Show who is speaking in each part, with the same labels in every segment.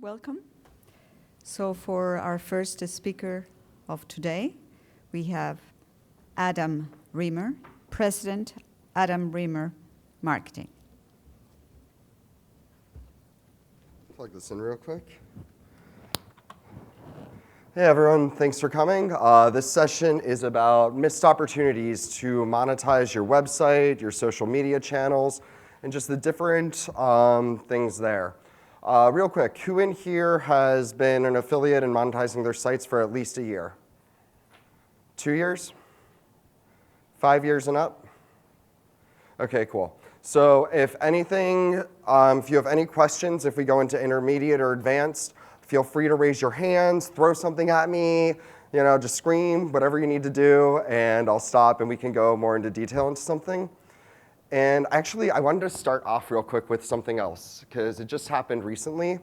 Speaker 1: welcome. So for our first speaker of today, we have Adam Riemer, President, Adam Riemer Marketing.
Speaker 2: Plug this in real quick. Hey everyone, thanks for coming. This session is about missed opportunities to monetize your website, your social media channels, and just the different things there. Real quick, who in here has been an affiliate in monetizing their sites for at least a year? 2 years? 5 years and up? Okay, cool. So if anything, if you have any questions, if we go into intermediate or advanced, feel free to raise your hands, throw something at me, just scream, whatever you need to do, and I'll stop and we can go more into detail into something. And actually, I wanted to start off real quick with something else, because it just happened recently,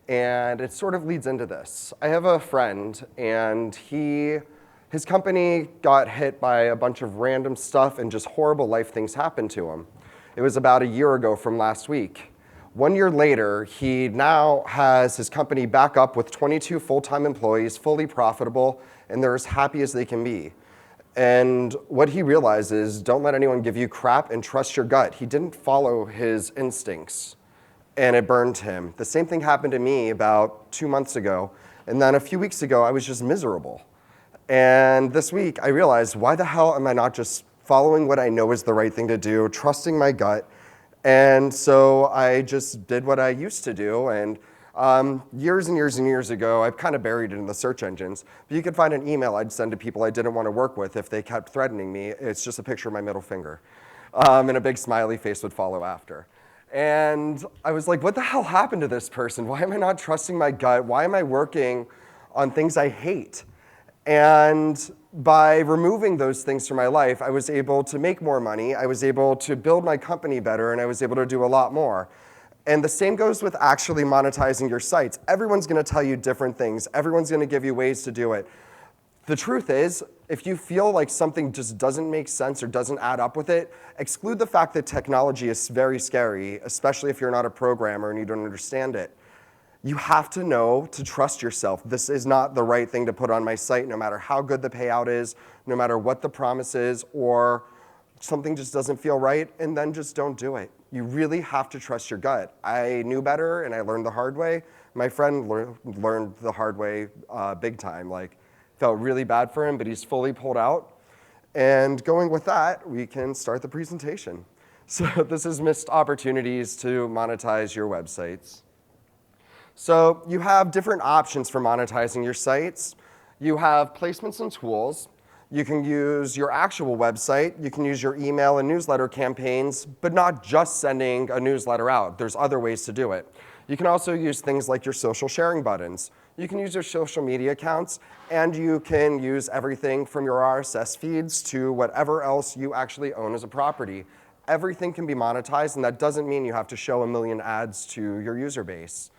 Speaker 2: and it sort of leads into this. I have a friend, and his company got hit by a bunch of random stuff, and just horrible life things happened to him. It was about a year ago from last week. 1 year later, he now has his company back up with 22 full-time employees, fully profitable, and they're as happy as they can be. And what he realized is, don't let anyone give you crap and trust your gut. He didn't follow his instincts, and it burned him. The same thing happened to me about 2 months ago, and then a few weeks ago, I was just miserable. And this week, I realized, why the hell am I not just following what I know is the right thing to do, trusting my gut? And so I just did what I used to do, and years and years and years ago, I've kind of buried it in the search engines, but you could find an email I'd send to people I didn't want to work with if they kept threatening me. It's just a picture of my middle finger, and a big smiley face would follow after. And I was like, what the hell happened to this person? Why am I not trusting my gut? Why am I working on things I hate? And by removing those things from my life, I was able to make more money, I was able to build my company better, and I was able to do a lot more. And the same goes with actually monetizing your sites. Everyone's going to tell you different things. Everyone's going to give you ways to do it. The truth is, if you feel like something just doesn't make sense or doesn't add up with it, exclude the fact that technology is very scary, especially if you're not a programmer and you don't understand it. You have to know to trust yourself. This is not the right thing to put on my site, no matter how good the payout is, no matter what the promise is, or something just doesn't feel right, and then just don't do it. You really have to trust your gut. I knew better, and I learned the hard way. My friend learned the hard way big time. Felt really bad for him, but he's fully pulled out. And going with that, we can start the presentation. So this is missed opportunities to monetize your websites. So you have different options for monetizing your sites. You have placements and tools. You can use your actual website. You can use your email and newsletter campaigns, but not just sending a newsletter out. There's other ways to do it. You can also use things like your social sharing buttons. You can use your social media accounts, and you can use everything from your RSS feeds to whatever else you actually own as a property. Everything can be monetized, and that doesn't mean you have to show 1 million ads to your user base.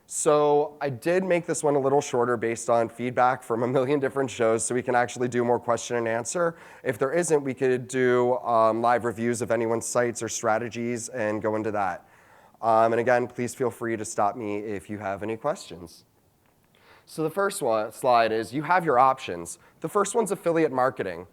Speaker 2: So I did make this one a little shorter based on feedback from 1 million different shows, so we can actually do more question and answer. If there isn't, we could do live reviews of anyone's sites or strategies and go into that. And again, please feel free to stop me if you have any questions. So the first slide is you have your options. The first one's affiliate marketing.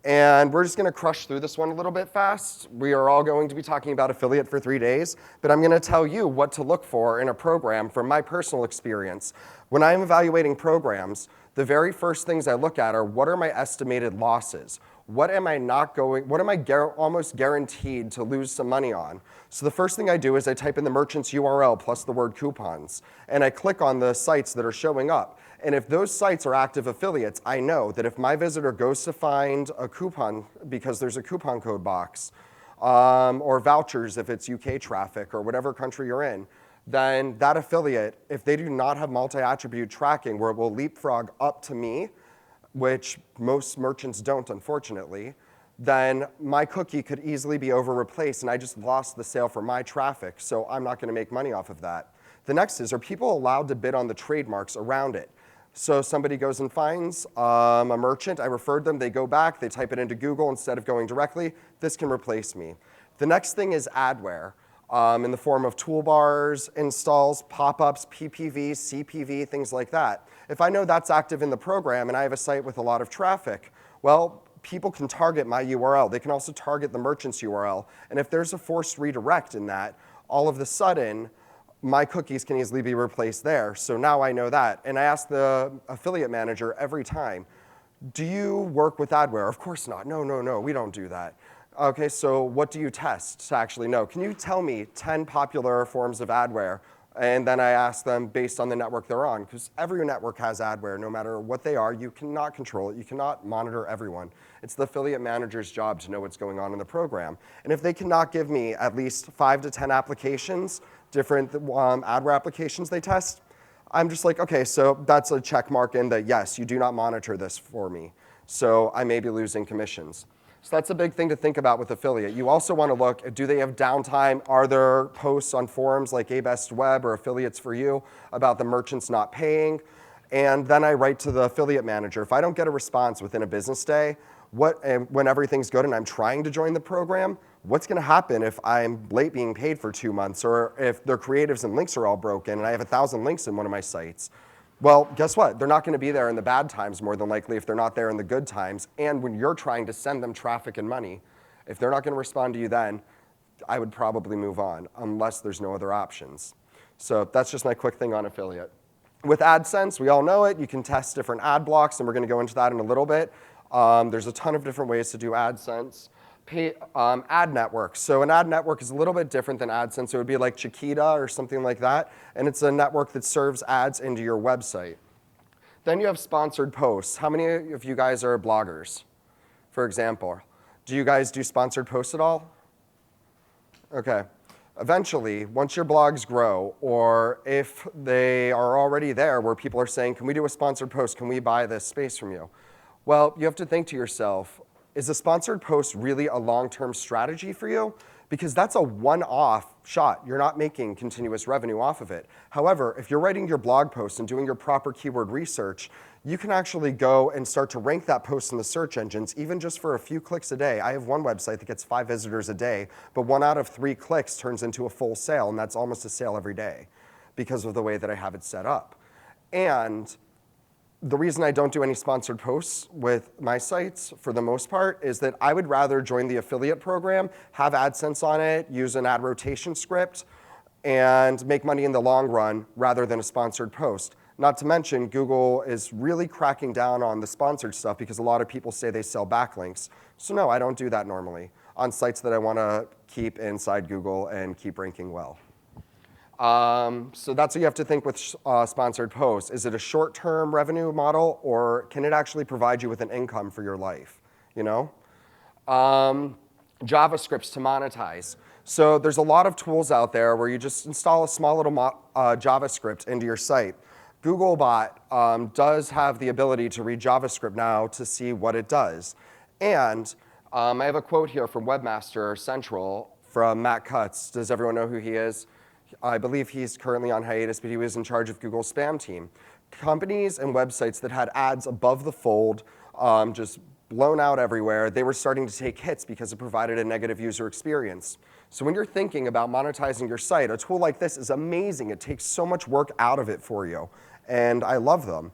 Speaker 2: And we're just going to crush through this one a little bit fast. We are all going to be talking about affiliate for 3 days, but I'm going to tell you what to look for in a program from my personal experience. When I'm evaluating programs, the very first things I look at are, what are my estimated losses? What am I almost guaranteed to lose some money on? So the first thing I do is I type in the merchant's URL plus the word coupons, and I click on the sites that are showing up. And if those sites are active affiliates, I know that if my visitor goes to find a coupon because there's a coupon code box, or vouchers if it's UK traffic or whatever country you're in, then that affiliate, if they do not have multi-attribute tracking where it will leapfrog up to me, which most merchants don't, unfortunately, then my cookie could easily be over-replaced, and I just lost the sale for my traffic, so I'm not going to make money off of that. The next is, are people allowed to bid on the trademarks around it? So somebody goes and finds a merchant, I referred them, they go back, they type it into Google instead of going directly, this can replace me. The next thing is adware. in the form of toolbars, installs, pop-ups, PPV, CPV, things like that. If I know that's active in the program and I have a site with a lot of traffic, well, people can target my URL. They can also target the merchant's URL. And if there's a forced redirect in that, all of a sudden, my cookies can easily be replaced there. So now I know that. And I ask the affiliate manager every time, do you work with adware? Of course not. No, we don't do that. Okay, so what do you test to actually know? Can you tell me 10 popular forms of adware? And then I ask them based on the network they're on, because every network has adware, no matter what they are. You cannot control it. You cannot monitor everyone. It's the affiliate manager's job to know what's going on in the program. And if they cannot give me at least 5 to 10 applications, different adware applications they test, I'm just like, okay, so that's a check mark in that, yes, you do not monitor this for me. So I may be losing commissions. So that's a big thing to think about with affiliate. You also want to look at, do they have downtime? Are there posts on forums like A-Best Web or Affiliates for You about the merchants not paying? And then I write to the affiliate manager. If I don't get a response within a business day, when everything's good and I'm trying to join the program, what's going to happen if I'm late being paid for 2 months, or if their creatives and links are all broken and I have 1,000 links in one of my sites? Well, guess what? They're not going to be there in the bad times, more than likely, if they're not there in the good times. And when you're trying to send them traffic and money, if they're not going to respond to you then, I would probably move on, unless there's no other options. So that's just my quick thing on affiliate. With Adsense, we all know it. You can test different ad blocks, and we're going to go into that in a little bit. There's a ton of different ways to do Adsense. Ad network. So an ad network is a little bit different than Adsense. It would be like Chiquita or something like that. And it's a network that serves ads into your website. Then you have sponsored posts. How many of you guys are bloggers, for example? Do you guys do sponsored posts at all? Okay. Eventually, once your blogs grow, or if they are already there where people are saying, can we do a sponsored post? Can we buy this space from you? Well, you have to think to yourself, is a sponsored post really a long-term strategy for you? Because that's a one-off shot. You're not making continuous revenue off of it. However, if you're writing your blog post and doing your proper keyword research, you can actually go and start to rank that post in the search engines, even just for a few clicks a day. I have one website that gets 5 visitors a day, but 1 out of 3 clicks turns into a full sale, and that's almost a sale every day because of the way that I have it set up. And the reason I don't do any sponsored posts with my sites, for the most part, is that I would rather join the affiliate program, have AdSense on it, use an ad rotation script, and make money in the long run rather than a sponsored post. Not to mention, Google is really cracking down on the sponsored stuff because a lot of people say they sell backlinks. So no, I don't do that normally on sites that I want to keep inside Google and keep ranking well. So that's what you have to think with sponsored posts. Is it a short-term revenue model, or can it actually provide you with an income for your life? You know? JavaScripts to monetize. So there's a lot of tools out there where you just install a small little JavaScript into your site. Googlebot does have the ability to read JavaScript now to see what it does. And I have a quote here from Webmaster Central from Matt Cutts. Does everyone know who he is? I believe he's currently on hiatus, but he was in charge of Google's spam team. Companies and websites that had ads above the fold, just blown out everywhere, they were starting to take hits because it provided a negative user experience. So when you're thinking about monetizing your site, a tool like this is amazing. It takes so much work out of it for you, and I love them.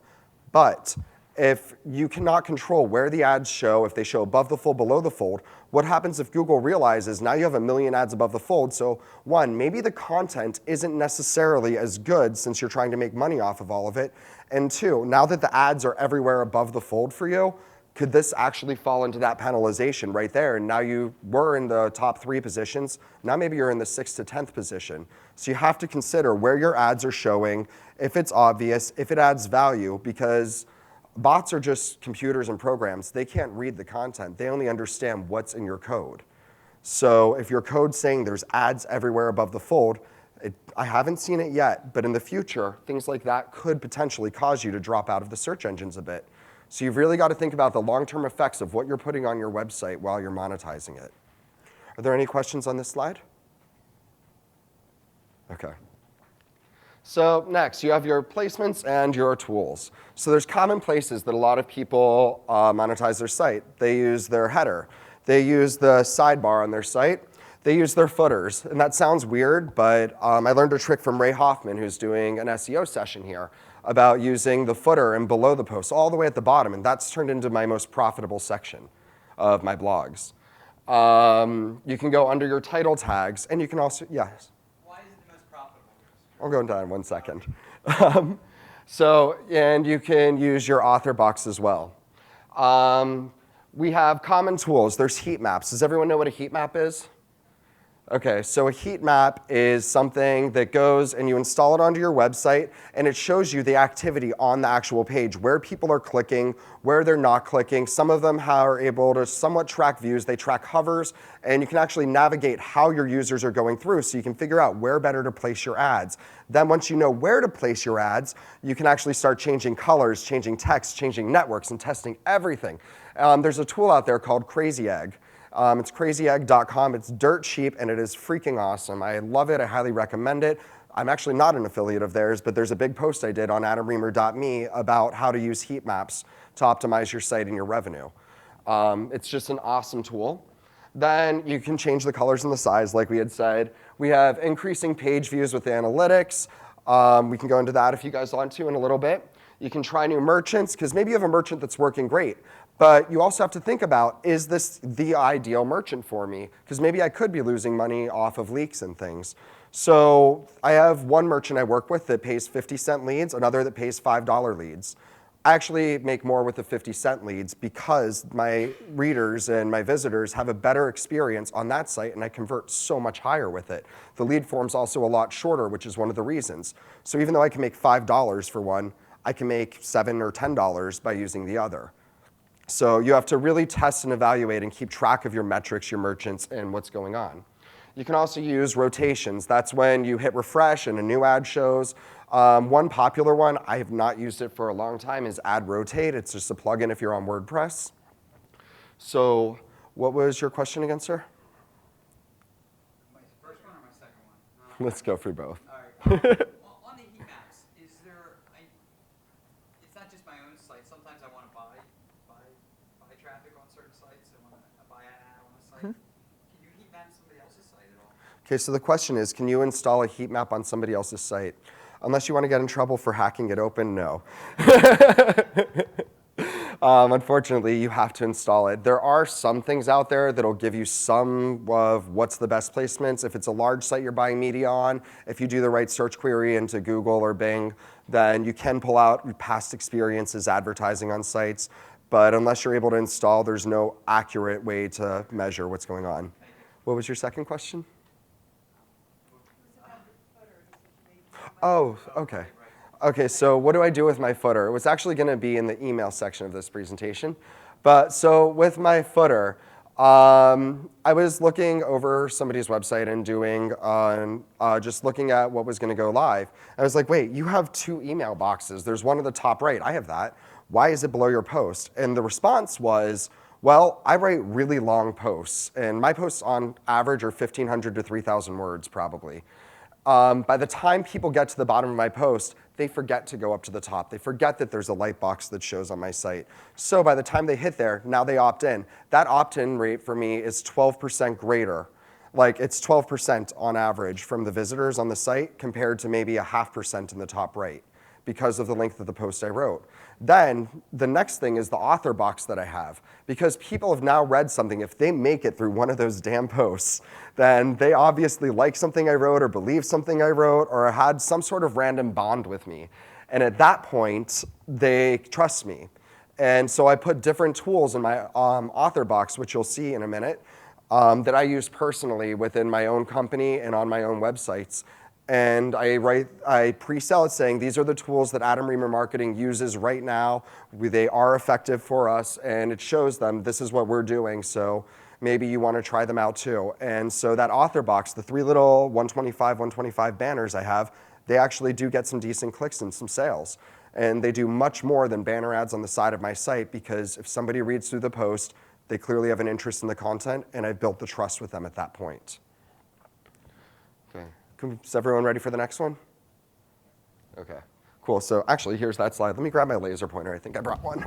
Speaker 2: But if you cannot control where the ads show, if they show above the fold, below the fold, what happens if Google realizes now you have 1 million ads above the fold? So 1, maybe the content isn't necessarily as good since you're trying to make money off of all of it. And 2, now that the ads are everywhere above the fold for you, could this actually fall into that penalization right there? And now you were in the top 3 positions. Now maybe you're in the 6th to 10th position. So you have to consider where your ads are showing, if it's obvious, if it adds value, because bots are just computers and programs. They can't read the content. They only understand what's in your code. So if your code's saying there's ads everywhere above the fold, I haven't seen it yet, but in the future, things like that could potentially cause you to drop out of the search engines a bit. So you've really got to think about the long-term effects of what you're putting on your website while you're monetizing it. Are there any questions on this slide? Okay. So next, you have your placements and your tools. So there's common places that a lot of people monetize their site. They use their header. They use the sidebar on their site. They use their footers. And that sounds weird, but I learned a trick from Ray Hoffman, who's doing an SEO session here, about using the footer and below the post, all the way at the bottom. And that's turned into my most profitable section of my blogs. You can go under your title tags, and you can also, yes?
Speaker 3: Why is it the most profitable?
Speaker 2: I'll go down in 1 second. And you can use your author box as well. We have common tools. There's heat maps. Does everyone know what a heat map is? Okay, so a heat map is something that goes and you install it onto your website, and it shows you the activity on the actual page, where people are clicking, where they're not clicking. Some of them are able to somewhat track views. They track hovers, and you can actually navigate how your users are going through, so you can figure out where better to place your ads. Then once you know where to place your ads, you can actually start changing colors, changing text, changing networks, and testing everything. There's a tool out there called Crazy Egg. It's crazyegg.com. It's dirt cheap, and it is freaking awesome. I love it. I highly recommend it. I'm actually not an affiliate of theirs, but there's a big post I did on adamriemer.me about how to use heat maps to optimize your site and your revenue. It's just an awesome tool. Then you can change the colors and the size, like we had said. We have increasing page views with analytics. We can go into that if you guys want to in a little bit. You can try new merchants, because maybe you have a merchant that's working great. But you also have to think about, is this the ideal merchant for me? Because maybe I could be losing money off of leaks and things. So I have one merchant I work with that pays 50-cent leads, another that pays $5 leads. I actually make more with the 50-cent leads because my readers and my visitors have a better experience on that site, and I convert so much higher with it. The lead form's also a lot shorter, which is one of the reasons. So even though I can make $5 for one, I can make $7 or $10 by using the other. So you have to really test and evaluate and keep track of your metrics, your merchants, and what's going on. You can also use rotations. That's when you hit refresh and a new ad shows. One popular one, I have not used it for a long time, is Ad Rotate. It's just a plugin if you're on WordPress. So what was your question again, sir?
Speaker 3: My first one or my second one?
Speaker 2: Let's go through both.
Speaker 3: All right. On the heat maps, is there? It's not just my own site. Sometimes I want to buy traffic on certain sites. I want to buy an ad on a site. Can you heat map somebody else's site at all?
Speaker 2: Okay, so the question is, can you install a heat map on somebody else's site? Unless you want to get in trouble for hacking it open, no. Unfortunately, you have to install it. There are some things out there that'll give you some of what's the best placements. If it's a large site you're buying media on, if you do the right search query into Google or Bing, then you can pull out your past experiences advertising on sites. But unless you're able to install, there's no accurate way to measure what's going on. What was your second question? Oh, okay. Okay, so what do I do with my footer? It was actually going to be in the email section of this presentation. But so with my footer, I was looking over somebody's website and doing, just looking at what was going to go live. I was like, wait, you have 2 email boxes. There's one at the top right. I have that. Why is it below your post? And the response was, well, I write really long posts, and my posts on average are 1,500 to 3,000 words probably. By the time people get to the bottom of my post, they forget to go up to the top. They forget that there's a light box that shows on my site. So by the time they hit there, now they opt in. That opt-in rate for me is 12% greater. Like it's 12% on average from the visitors on the site compared to maybe a 0.5% in the top right because of the length of the post I wrote. Then the next thing is the author box that I have. Because people have now read something, if they make it through one of those damn posts, then they obviously like something I wrote or believe something I wrote or had some sort of random bond with me. And at that point, they trust me. And so I put different tools in my author box, which you'll see in a minute, that I use personally within my own company and on my own websites. And I pre-sell it saying, these are the tools that Adam Riemer Marketing uses right now. They are effective for us, and it shows them this is what we're doing, so maybe you want to try them out too. And so that author box, the 3 little 125 banners I have, they actually do get some decent clicks and some sales. And they do much more than banner ads on the side of my site, because if somebody reads through the post, they clearly have an interest in the content, and I've built the trust with them at that point. Okay. Is everyone ready for the next one? Okay, cool. So actually, here's that slide. Let me grab my laser pointer. I think I brought one.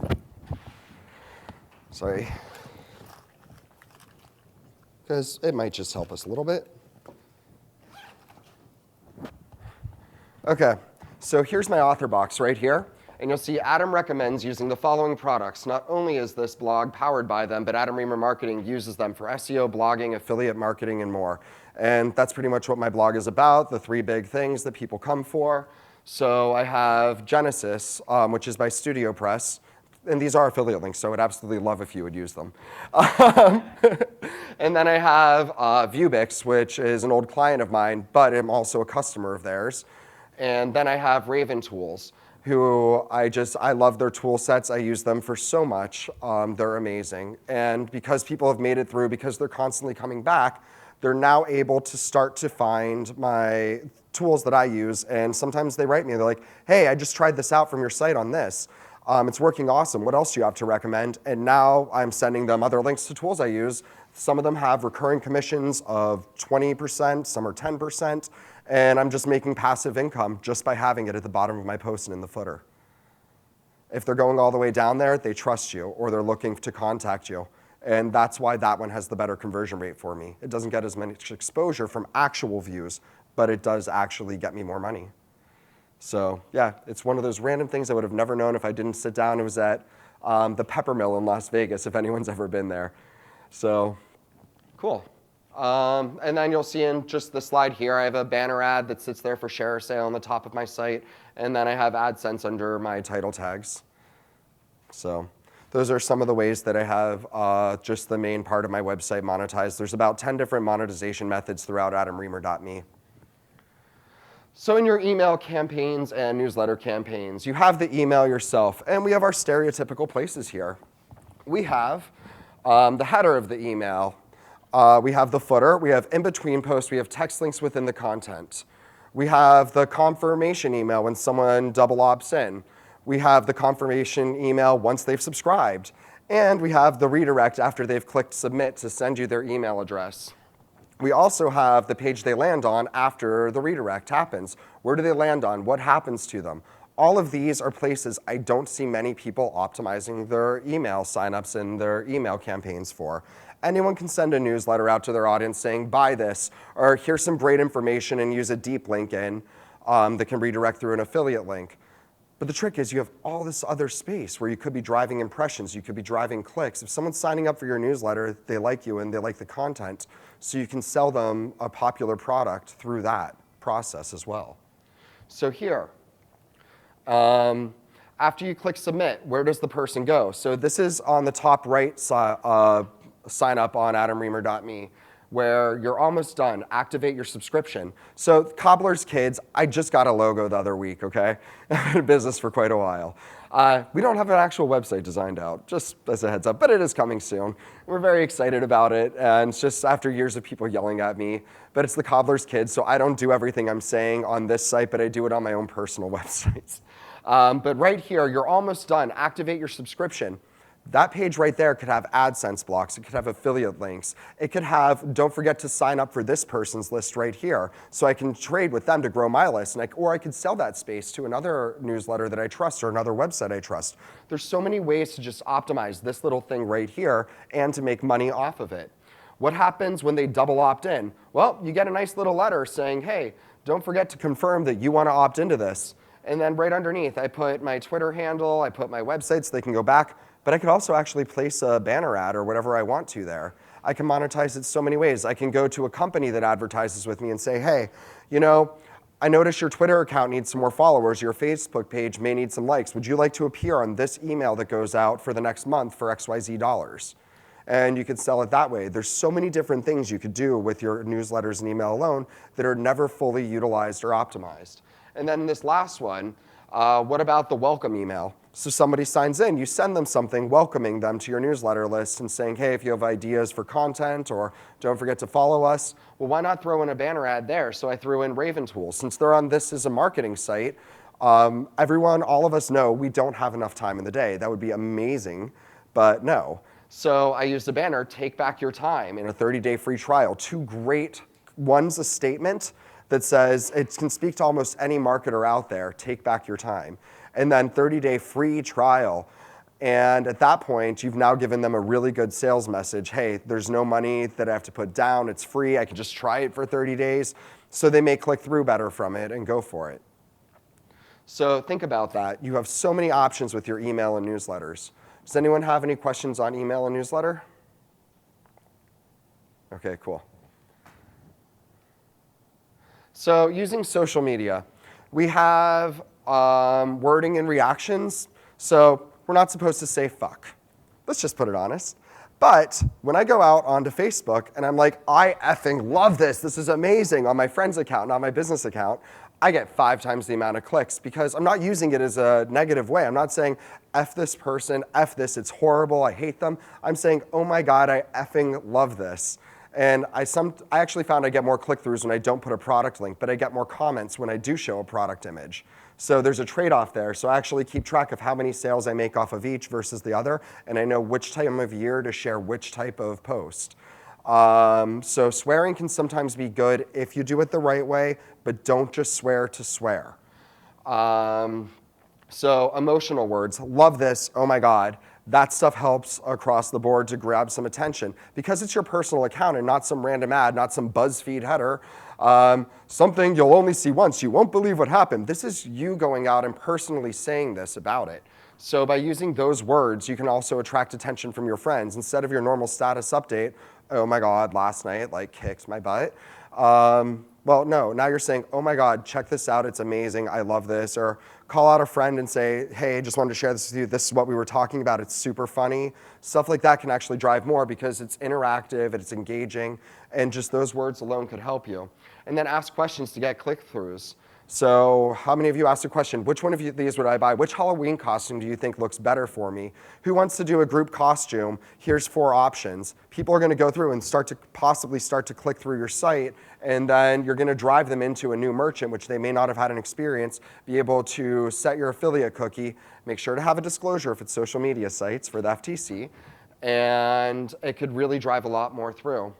Speaker 2: Sorry. because it might just help us a little bit. Okay, so here's my author box right here. And you'll see Adam recommends using the following products. Not only is this blog powered by them, but Adam Riemer Marketing uses them for SEO, blogging, affiliate marketing, and more. And that's pretty much what my blog is about, the 3 big things that people come for. So I have Genesis, which is by Studio Press. And these are affiliate links, so I would absolutely love if you would use them. And then I have Viewbix, which is an old client of mine, but I'm also a customer of theirs. And then I have Raven Tools, who I love their tool sets. I use them for so much. They're amazing. And because people have made it through, because they're constantly coming back, they're now able to start to find my tools that I use. And sometimes they write me, they're like, hey, I just tried this out from your site on this. It's working awesome. What else do you have to recommend? And now I'm sending them other links to tools I use. Some of them have recurring commissions of 20%, some are 10%. And I'm just making passive income just by having it at the bottom of my post and in the footer. If they're going all the way down there, they trust you or they're looking to contact you. And that's why that one has the better conversion rate for me. It doesn't get as much exposure from actual views, but it does actually get me more money. So yeah, it's one of those random things I would have never known if I didn't sit down. It was at the Pepper Mill in Las Vegas, if anyone's ever been there. So cool. And then you'll see in just the slide here, I have a banner ad that sits there for share or sale on the top of my site. And then I have Adsense under my title tags. So those are some of the ways that I have just the main part of my website monetized. There's about 10 different monetization methods throughout adamriemer.me. So in your email campaigns and newsletter campaigns, you have the email yourself. And we have our stereotypical places here. We have the header of the email. We have the footer, we have in-between posts, we have text links within the content. We have the confirmation email when someone double opts in. We have the confirmation email once they've subscribed. And we have the redirect after they've clicked submit to send you their email address. We also have the page they land on after the redirect happens. Where do they land on? What happens to them? All of these are places I don't see many people optimizing their email signups and their email campaigns for. Anyone can send a newsletter out to their audience saying, buy this, or here's some great information and use a deep link in that can redirect through an affiliate link. But the trick is you have all this other space where you could be driving impressions, you could be driving clicks. If someone's signing up for your newsletter, they like you and they like the content, so you can sell them a popular product through that process as well. So here, after you click submit, where does the person go? So this is on the top right side. Sign up on adamriemer.me, where you're almost done. Activate your subscription. So Cobbler's Kids, I just got a logo the other week, okay? I've been in business for quite a while. We don't have an actual website designed out, just as a heads up, but it is coming soon. We're very excited about it, and it's just after years of people yelling at me, but it's the Cobbler's Kids, so I don't do everything I'm saying on this site, but I do it on my own personal websites. But right here, you're almost done. Activate your subscription. That page right there could have AdSense blocks. It could have affiliate links. It could have, don't forget to sign up for this person's list right here, so I can trade with them to grow my list. And or I could sell that space to another newsletter that I trust or another website I trust. There's so many ways to just optimize this little thing right here and to make money off of it. What happens when they double opt in? Well, you get a nice little letter saying, hey, don't forget to confirm that you want to opt into this. And then right underneath, I put my Twitter handle, I put my website so they can go back. But I could also actually place a banner ad or whatever I want to there. I can monetize it so many ways. I can go to a company that advertises with me and say, hey, you know, I notice your Twitter account needs some more followers. Your Facebook page may need some likes. Would you like to appear on this email that goes out for the next month for XYZ dollars? And you could sell it that way. There's so many different things you could do with your newsletters and email alone that are never fully utilized or optimized. And then this last one, what about the welcome email? So somebody signs in, you send them something welcoming them to your newsletter list and saying, hey, if you have ideas for content or don't forget to follow us, well, why not throw in a banner ad there? So I threw in Raven Tools. Since they're on this as a marketing site, everyone, all of us know we don't have enough time in the day. That would be amazing, but no. So I used a banner, take back your time in a 30-day free trial. Two great, one's a statement that says it can speak to almost any marketer out there, take back your time. And then 30-day free trial. And at that point, you've now given them a really good sales message. Hey, there's no money that I have to put down. It's free. I can just try it for 30 days. So they may click through better from it and go for it. So think about that. You have so many options with your email and newsletters. Does anyone have any questions on email and newsletter? Okay, cool. So using social media, we have wording and reactions. So we're not supposed to say fuck. Let's just put it honest. But when I go out onto Facebook and I'm like, I effing love this. This is amazing on my friend's account, not my business account, I get 5 times the amount of clicks because I'm not using it as a negative way. I'm not saying F this person, F this, it's horrible, I hate them. I'm saying, oh my God, I effing love this. And I actually found I get more click-throughs when I don't put a product link, but I get more comments when I do show a product image. So there's a trade-off there. So I actually keep track of how many sales I make off of each versus the other, and I know which time of year to share which type of post. So swearing can sometimes be good if you do it the right way, but don't just swear to swear. So emotional words, love this, oh my God. That stuff helps across the board to grab some attention. Because it's your personal account and not some random ad, not some BuzzFeed header, something you'll only see once, you won't believe what happened. This is you going out and personally saying this about it. So by using those words, you can also attract attention from your friends. Instead of your normal status update, oh my God, last night, like kicked my butt. Well, no, now you're saying, oh my God, check this out, it's amazing, I love this. Or call out a friend and say, hey, just wanted to share this with you, this is what we were talking about, it's super funny. Stuff like that can actually drive more because it's interactive, it's engaging, and just those words alone could help you. And then ask questions to get click-throughs. So how many of you asked a question? Which one of these would I buy? Which Halloween costume do you think looks better for me? Who wants to do a group costume? Here's 4 options. People are going to go through and possibly start to click through your site, and then you're going to drive them into a new merchant, which they may not have had an experience, be able to set your affiliate cookie, make sure to have a disclosure if it's social media sites for the FTC, and it could really drive a lot more through.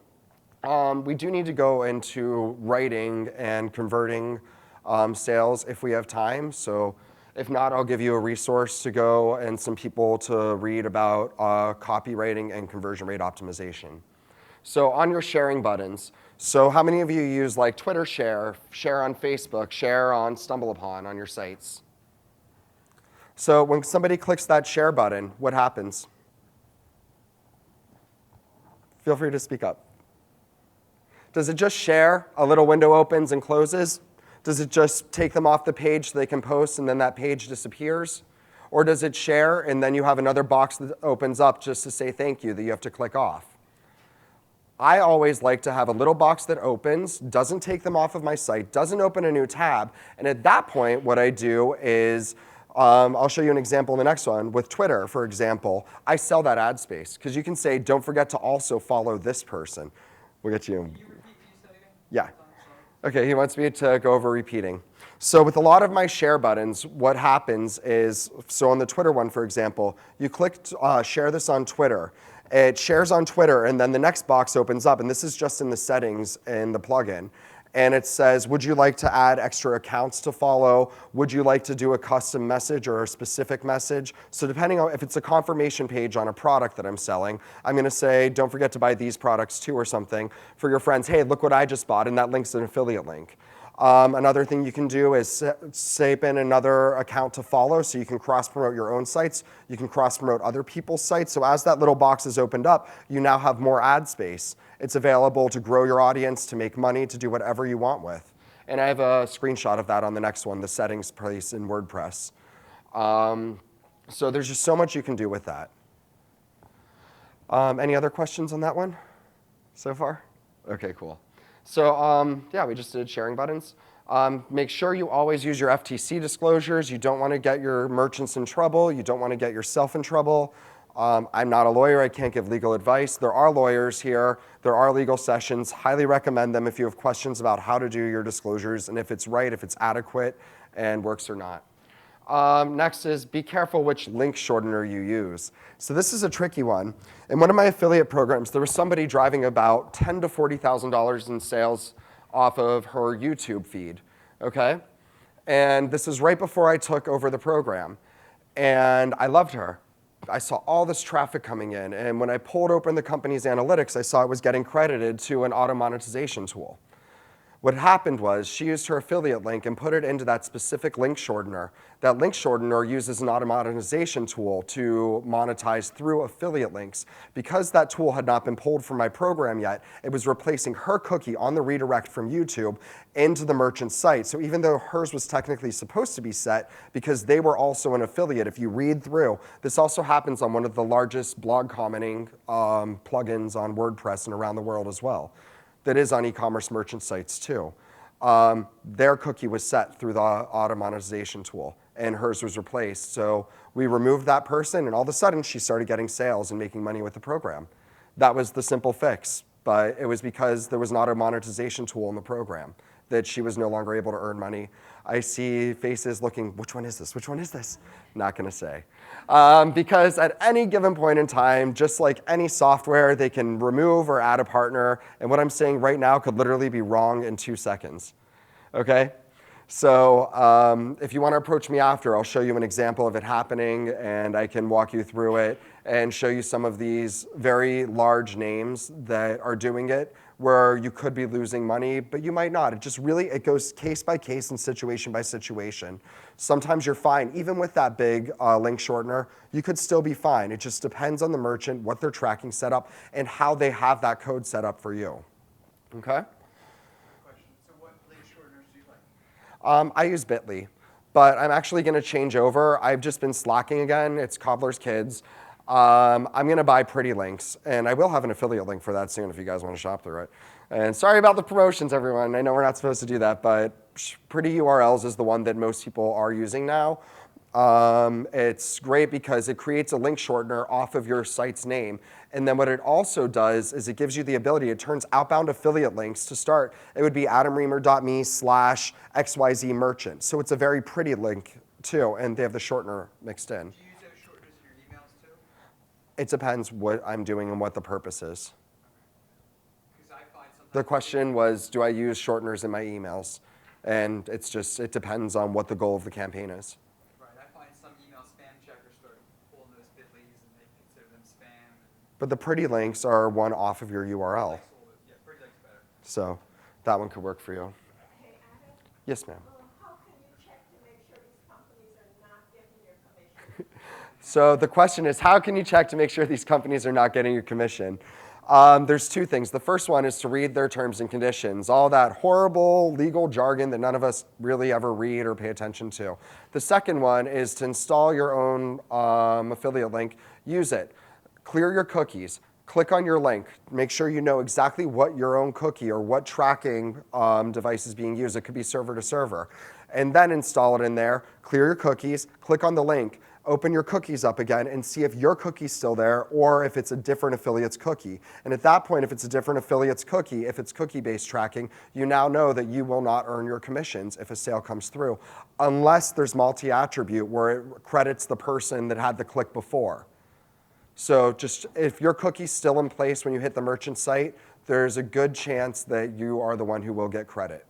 Speaker 2: We do need to go into writing and converting sales if we have time. So if not, I'll give you a resource to go and some people to read about copywriting and conversion rate optimization. So on your sharing buttons, so how many of you use like Twitter share, share on Facebook, share on StumbleUpon on your sites? So when somebody clicks that share button, what happens? Feel free to speak up. Does it just share? A little window opens and closes? Does it just take them off the page so they can post and then that page disappears? Or does it share and then you have another box that opens up just to say thank you that you have to click off? I always like to have a little box that opens, doesn't take them off of my site, doesn't open a new tab, and at that point what I do is, I'll show you an example in the next one. With Twitter, for example, I sell that ad space because you can say, don't forget to also follow this person. We'll get you.
Speaker 3: Can you repeat that again?
Speaker 2: Yeah. Okay, he wants me to go over repeating. So with a lot of my share buttons, what happens is, so on the Twitter one, for example, you click share this on Twitter. It shares on Twitter, and then the next box opens up, and this is just in the settings in the plugin. And it says, would you like to add extra accounts to follow? Would you like to do a custom message or a specific message? So depending on if it's a confirmation page on a product that I'm selling, I'm going to say, don't forget to buy these products too or something. For your friends, hey, look what I just bought, and that link's an affiliate link. Another thing you can do is save in another account to follow so you can cross-promote your own sites. You can cross-promote other people's sites. So as that little box is opened up, you now have more ad space. It's available to grow your audience, to make money, to do whatever you want with. And I have a screenshot of that on the next one, the settings place in WordPress. So there's just so much you can do with that. Any other questions on that one so far? Okay, cool. So yeah, we just did sharing buttons. Make sure you always use your FTC disclosures. You don't want to get your merchants in trouble. You don't want to get yourself in trouble. I'm not a lawyer. I can't give legal advice. There are lawyers here. There are legal sessions. Highly recommend them if you have questions about how to do your disclosures and if it's right, if it's adequate, and works or not. Next is be careful which link shortener you use. So this is a tricky one. In one of my affiliate programs, there was somebody driving about $10,000 to $40,000 in sales off of her YouTube feed, okay? And this is right before I took over the program. And I loved her. I saw all this traffic coming in, and when I pulled open the company's analytics, I saw it was getting credited to an auto monetization tool. What happened was she used her affiliate link and put it into that specific link shortener. That link shortener uses an auto monetization tool to monetize through affiliate links. Because that tool had not been pulled from my program yet, it was replacing her cookie on the redirect from YouTube into the merchant's site. So even though hers was technically supposed to be set, because they were also an affiliate, if you read through, this also happens on one of the largest blog commenting plugins on WordPress and around the world as well. That is on e-commerce merchant sites too. Their cookie was set through the auto monetization tool, and hers was replaced. So we removed that person, and all of a sudden she started getting sales and making money with the program. That was the simple fix, but it was because there was an auto monetization tool in the program that she was no longer able to earn money. I see faces looking, which one is this? Which one is this? Not gonna say. Because at any given point in time, just like any software, they can remove or add a partner. And what I'm saying right now could literally be wrong in 2 seconds, okay? So if you want to approach me after, I'll show you an example of it happening, and I can walk you through it and show you some of these very large names that are doing it, where you could be losing money, but you might not. It goes case by case and situation by situation. Sometimes you're fine. Even with that big link shortener, you could still be fine. It just depends on the merchant, what their tracking set up, and how they have that code set up for you, okay?
Speaker 3: Question. So what link shorteners do you like?
Speaker 2: I use Bitly, but I'm actually going to change over. I've just been slacking again. It's Cobbler's Kids. I'm going to buy Pretty Links, and I will have an affiliate link for that soon if you guys want to shop through it. And sorry about the promotions, everyone. I know we're not supposed to do that, but Pretty URLs is the one that most people are using now. It's great because it creates a link shortener off of your site's name. And then what it also does is it gives you the ability, it turns outbound affiliate links to start. It would be adamriemer.me/XYZ merchant. So it's a very pretty link too, and they have the shortener mixed in.
Speaker 3: Do you use those shorteners in your emails too?
Speaker 2: It depends what I'm doing and what the purpose is.
Speaker 3: Because I find sometimes
Speaker 2: The question was, do I use shorteners in my emails? And it depends on what the goal of the campaign is.
Speaker 3: right, I find some email spam checkers start pulling those Bitleys and they consider them spam.
Speaker 2: But the pretty links are one off of your URL.
Speaker 3: Yeah, pretty links better.
Speaker 2: So that one could work for you.
Speaker 4: Hey, Adam,
Speaker 2: Yes, ma'am.
Speaker 4: how can you check to make sure these companies are not getting your commission?
Speaker 2: So the question is, how can you check to make sure these companies are not getting your commission? There's 2 things. The first one is to read their terms and conditions, all that horrible legal jargon that none of us really ever read or pay attention to. The second one is to install your own affiliate link, use it. Clear your cookies. Click on your link. Make sure you know exactly what your own cookie or what tracking device is being used. It could be server to server. And then install it in there. Clear your cookies. Click on the link. Open your cookies up again and see if your cookie's still there or if it's a different affiliate's cookie. And at that point, if it's a different affiliate's cookie, if it's cookie-based tracking, you now know that you will not earn your commissions if a sale comes through, unless there's multi-attribute where it credits the person that had the click before. So just if your cookie's still in place when you hit the merchant site, there's a good chance that you are the one who will get credit.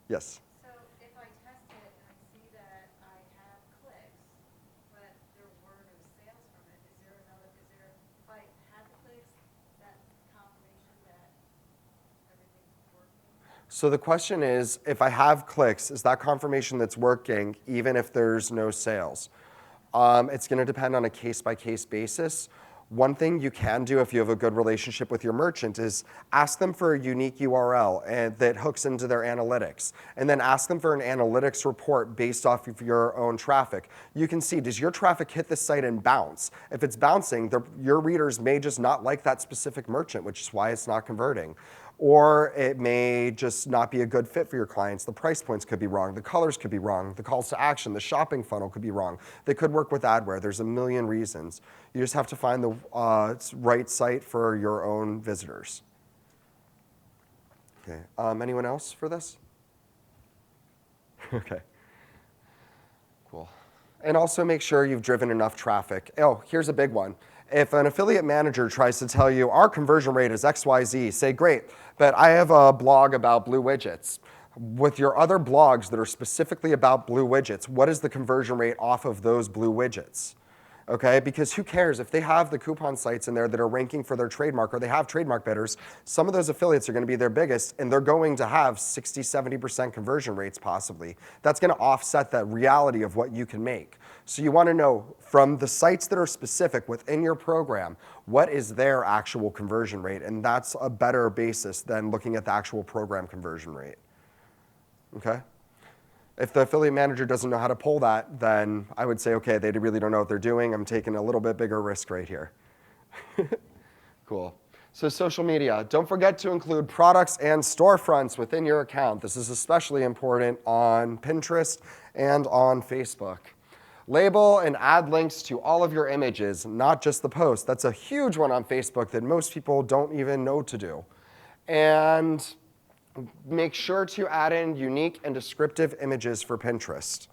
Speaker 2: Yes?
Speaker 5: So if I test it and I see that I have clicks, but there were no sales from it, if I had the clicks, is that confirmation that everything's working?
Speaker 2: So the question is, if I have clicks, is that confirmation that's working even if there's no sales? It's going to depend on a case-by-case basis. One thing you can do if you have a good relationship with your merchant is ask them for a unique URL that hooks into their analytics, and then ask them for an analytics report based off of your own traffic. You can see, does your traffic hit this site and bounce? If it's bouncing, your readers may just not like that specific merchant, which is why it's not converting. Or it may just not be a good fit for your clients. The price points could be wrong. The colors could be wrong. The calls to action, the shopping funnel could be wrong. They could work with adware. There's a million reasons. You just have to find the right site for your own visitors. Okay. Anyone else for this? Okay. Cool. And also make sure you've driven enough traffic. Oh, here's a big one. If an affiliate manager tries to tell you our conversion rate is XYZ, say, great, but I have a blog about blue widgets. With your other blogs that are specifically about blue widgets, what is the conversion rate off of those blue widgets? Okay, because who cares if they have the coupon sites in there that are ranking for their trademark or they have trademark bidders, some of those affiliates are going to be their biggest and they're going to have 60, 70% conversion rates possibly. That's going to offset the reality of what you can make. So you want to know from the sites that are specific within your program, what is their actual conversion rate? And that's a better basis than looking at the actual program conversion rate. Okay? If the affiliate manager doesn't know how to pull that, then I would say, okay, they really don't know what they're doing. I'm taking a little bit bigger risk right here. Cool. So social media. Don't forget to include products and storefronts within your account. This is especially important on Pinterest and on Facebook. Label and add links to all of your images, not just the post. That's a huge one on Facebook that most people don't even know to do. And make sure to add in unique and descriptive images for Pinterest.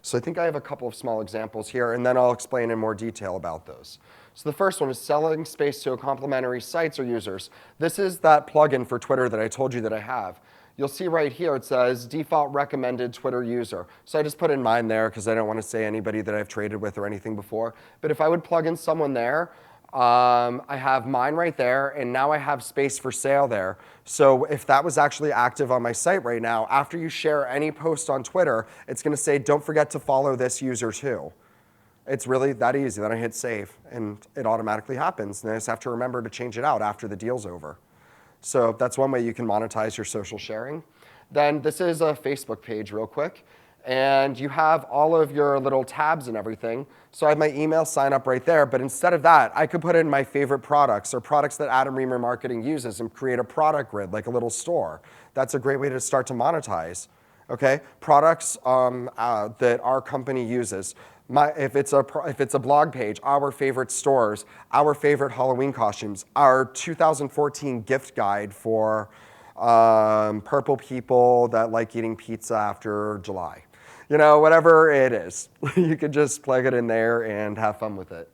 Speaker 2: So I think I have a couple of small examples here, and then I'll explain in more detail about those. So the first one is selling space to complementary sites or users. This is that plugin for Twitter that I told you that I have. You'll see right here it says default recommended Twitter user. So I just put in mine there because I don't want to say anybody that I've traded with or anything before. But if I would plug in someone there, I have mine right there, and now I have space for sale there. So if that was actually active on my site right now, after you share any post on Twitter, it's going to say, don't forget to follow this user too. It's really that easy. Then I hit save, and it automatically happens. And I just have to remember to change it out after the deal's over. So that's one way you can monetize your social sharing. Then this is a Facebook page real quick. And you have all of your little tabs and everything. So I have my email sign up right there, but instead of that, I could put in my favorite products or products that Adam Riemer Marketing uses and create a product grid, like a little store. That's a great way to start to monetize. Okay, products that our company uses. If it's a blog page, our favorite stores, our favorite Halloween costumes, our 2014 gift guide for purple people that like eating pizza after July. You know, whatever it is, you could just plug it in there and have fun with it.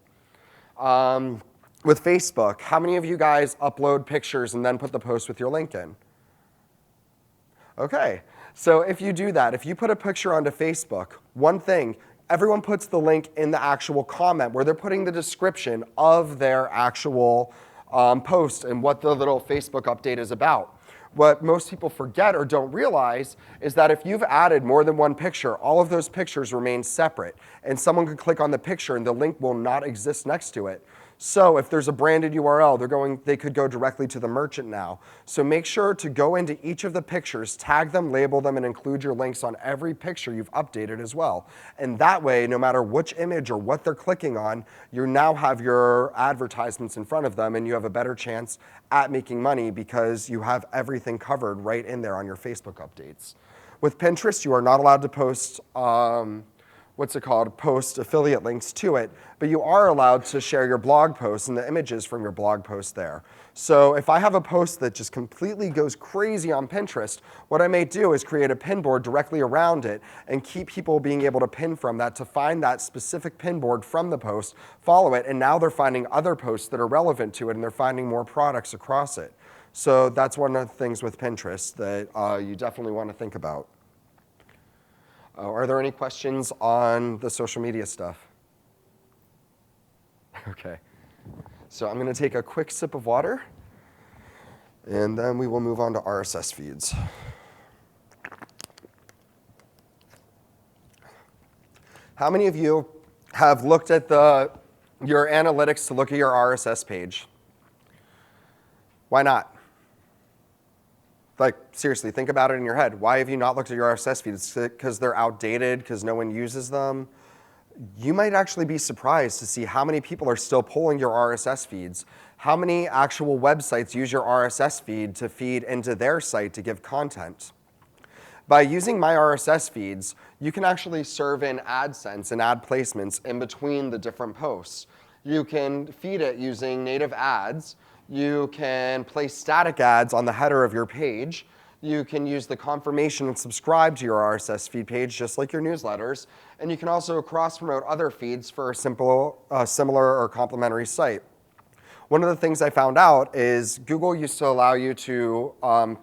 Speaker 2: With Facebook, how many of you guys upload pictures and then put the post with your link in? Okay, so if you do that, if you put a picture onto Facebook, one thing, everyone puts the link in the actual comment where they're putting the description of their actual post and what the little Facebook update is about. What most people forget or don't realize is that if you've added more than one picture, all of those pictures remain separate. And someone could click on the picture and the link will not exist next to it. So if there's a branded URL, they could go directly to the merchant now. So make sure to go into each of the pictures, tag them, label them, and include your links on every picture you've updated as well. And that way, no matter which image or what they're clicking on, you now have your advertisements in front of them and you have a better chance at making money because you have everything covered right in there on your Facebook updates. With Pinterest, you are not allowed to post post affiliate links to it, but you are allowed to share your blog posts and the images from your blog post there. So if I have a post that just completely goes crazy on Pinterest, what I may do is create a pin board directly around it and keep people being able to pin from that to find that specific pin board from the post, follow it, and now they're finding other posts that are relevant to it and they're finding more products across it. So that's one of the things with Pinterest that you definitely want to think about. Are there any questions on the social media stuff? Okay. So I'm going to take a quick sip of water, and then we will move on to RSS feeds. How many of you have looked at your analytics to look at your RSS page? Why not? Like, seriously, think about it in your head. Why have you not looked at your RSS feeds? Because they're outdated, because no one uses them? You might actually be surprised to see how many people are still pulling your RSS feeds. How many actual websites use your RSS feed to feed into their site to give content? By using my RSS feeds, you can actually serve in Adsense and ad placements in between the different posts. You can feed it using native ads. You can place static ads on the header of your page. You can use the confirmation and subscribe to your RSS feed page just like your newsletters. And you can also cross-promote other feeds for a similar or complementary site. One of the things I found out is Google used to allow you to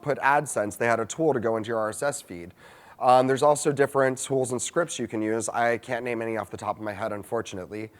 Speaker 2: put Adsense. They had a tool to go into your RSS feed. There's also different tools and scripts you can use. I can't name any off the top of my head, unfortunately.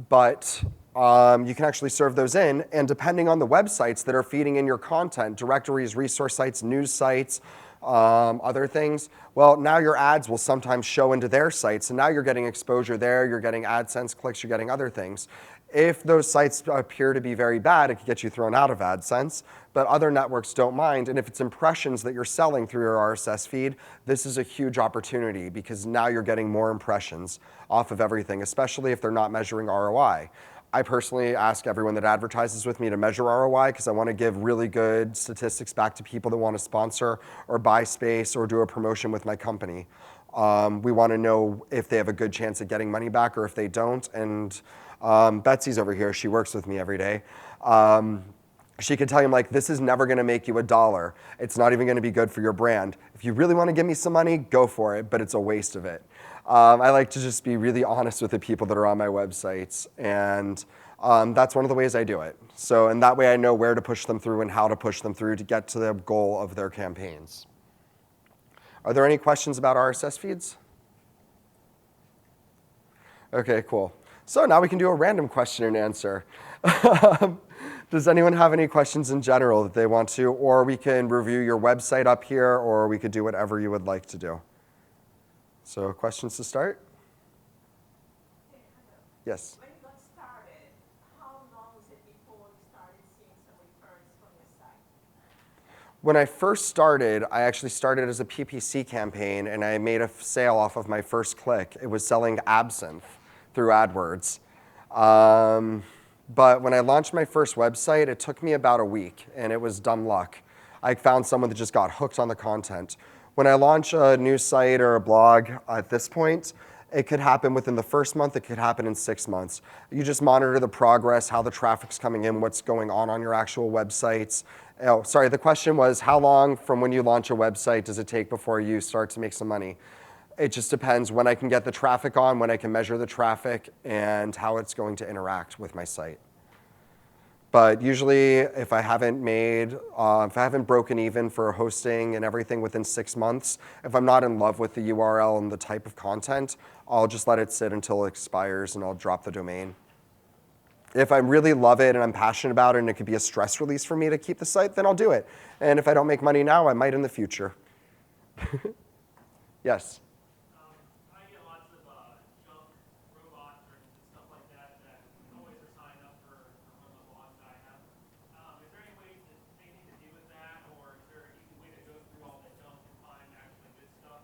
Speaker 2: but you can actually serve those in, and depending on the websites that are feeding in your content, directories, resource sites, news sites, other things, well, now your ads will sometimes show into their sites, and now you're getting exposure there, you're getting AdSense clicks, you're getting other things. If those sites appear to be very bad, it could get you thrown out of AdSense, but other networks don't mind, and if it's impressions that you're selling through your RSS feed, this is a huge opportunity because now you're getting more impressions off of everything, especially if they're not measuring ROI. I personally ask everyone that advertises with me to measure ROI because I want to give really good statistics back to people that want to sponsor or buy space or do a promotion with my company. We want to know if they have a good chance at getting money back or if they don't. And Betsy's over here. She works with me every day. She could tell him, like, this is never going to make you $1. It's not even going to be good for your brand. If you really want to give me some money, go for it, but it's a waste of it. I like to just be really honest with the people that are on my websites, and that's one of the ways I do it. So, and that way I know where to push them through and how to push them through to get to the goal of their campaigns. Are there any questions about RSS feeds? Okay, cool. So now we can do a random question and answer. Does anyone have any questions in general that they want to? Or we can review your website up here, or we could do whatever you would like to do. So questions to start? Yes?
Speaker 4: When you got started, how long was it before you started seeing some returns from your site?
Speaker 2: When I first started, I actually started as a PPC campaign, and I made a sale off of my first click. It was selling Adsense through AdWords. But when I launched my first website, it took me about a week, and it was dumb luck. I found someone that just got hooked on the content. When I launch a news site or a blog at this point, it could happen within the first month, it could happen in 6 months. You just monitor the progress, how the traffic's coming in, what's going on your actual websites. Oh, sorry, the question was, how long from when you launch a website does it take before you start to make some money? It just depends when I can get the traffic on, when I can measure the traffic, and how it's going to interact with my site. But usually, if I haven't broken even for hosting and everything within 6 months, if I'm not in love with the URL and the type of content, I'll just let it sit until it expires and I'll drop the domain. If I really love it and I'm passionate about it and it could be a stress release for me to keep the site, then I'll do it. And if I don't make money now, I might in the future. Yes?
Speaker 6: I get lots of junk robots and stuff like that always are signed up for one of the blogs that I have. Is there any way anything to do with that, or is there an easy way to go through all the junk and find actually good stuff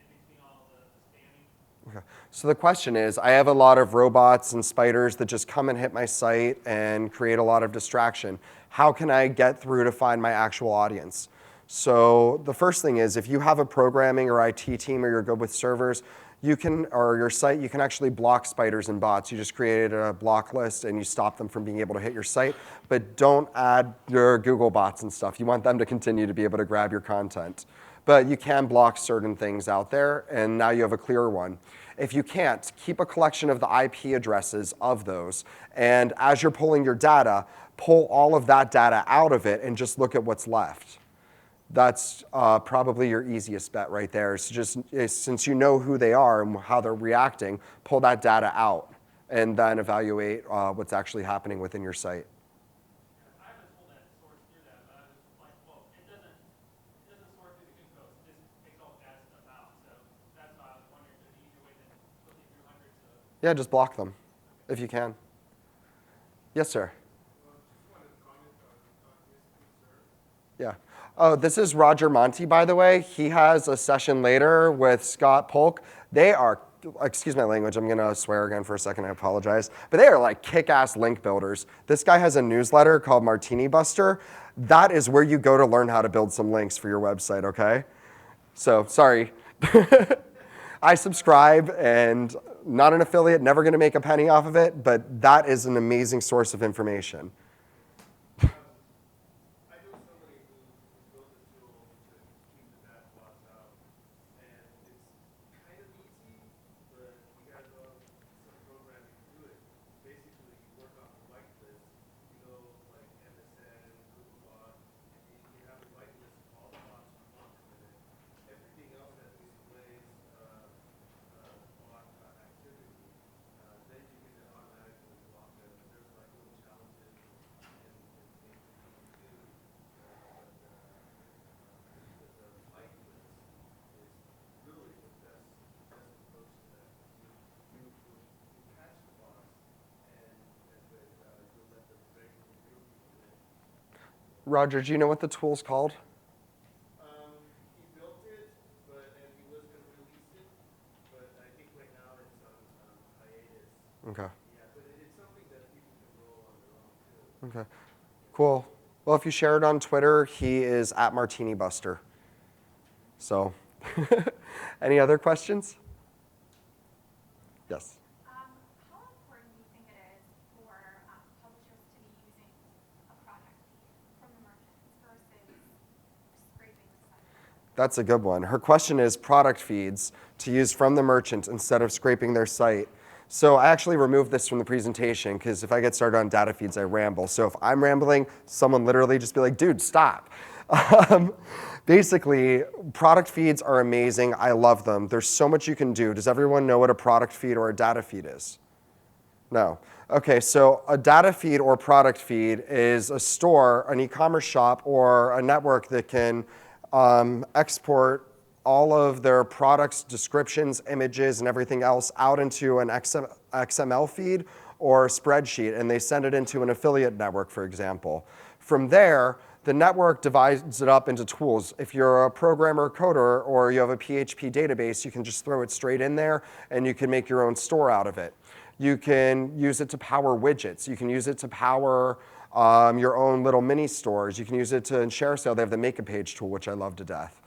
Speaker 6: in between all the spamming?
Speaker 2: Okay. So the question is, I have a lot of robots and spiders that just come and hit my site and create a lot of distraction. How can I get through to find my actual audience? So the first thing is, if you have a programming or IT team or you're good with servers, you can, or your site, you can actually block spiders and bots. You just create a block list and you stop them from being able to hit your site, but don't add your Google bots and stuff. You want them to continue to be able to grab your content. But you can block certain things out there, and now you have a clearer one. If you can't, keep a collection of the IP addresses of those, and as you're pulling your data, pull all of that data out of it and just look at what's left. That's probably your easiest bet right there. So just since you know who they are and how they're reacting, pull that data out and then evaluate what's actually happening within your site.
Speaker 6: I haven't pulled that source through that, but I was like, well, it doesn't sort through the info. It just takes all the bad stuff out. So that's why I was wondering if there's an easier way than looking through hundreds of.
Speaker 2: Yeah, just block them if you can. Yes, sir. Yeah. Oh, this is Roger Monti, by the way. He has a session later with Scott Polk. They are, excuse my language, I'm going to swear again for a second, I apologize. But they are like kick-ass link builders. This guy has a newsletter called Martini Buster. That is where you go to learn how to build some links for your website, okay? So, sorry. I subscribe and not an affiliate, never going to make a penny off of it, but that is an amazing source of information. Roger, do you know what the tool's called?
Speaker 6: He built it, and he was going to release it, but I think right now it's on hiatus.
Speaker 2: Okay.
Speaker 6: Yeah, but it's something that people can roll on their own too.
Speaker 2: Okay. Cool. Well, if you share it on Twitter, he is at Martini Buster. So, any other questions? Yes.
Speaker 5: How important do you think it is for publishers to be using a product feed from the merchants versus scraping the site?
Speaker 2: That's a good one. Her question is product feeds to use from the merchant instead of scraping their site. So I actually removed this from the presentation because if I get started on data feeds, I ramble. So if I'm rambling, someone literally just be like, dude, stop. Basically, product feeds are amazing. I love them. There's so much you can do. Does everyone know what a product feed or a data feed is? No. Okay, so a data feed or product feed is a store, an e-commerce shop, or a network that can export all of their products, descriptions, images, and everything else out into an XML feed or spreadsheet, and they send it into an affiliate network, for example. From there, the network divides it up into tools. If you're a programmer or coder or you have a PHP database, you can just throw it straight in there and you can make your own store out of it. You can use it to power widgets. You can use it to power your own little mini stores. You can use it to, in ShareSale, they have the Make a Page tool, which I love to death.